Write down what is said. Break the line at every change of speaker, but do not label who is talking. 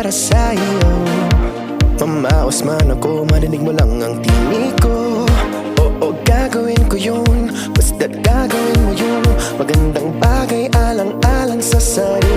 para sa iyo. Mamaos man ako, marinig mo lang ang tinig ko. Oo, gagawin ko yun, basta't gagawin mo yun. Magandang bagay alang-alang sa sarili.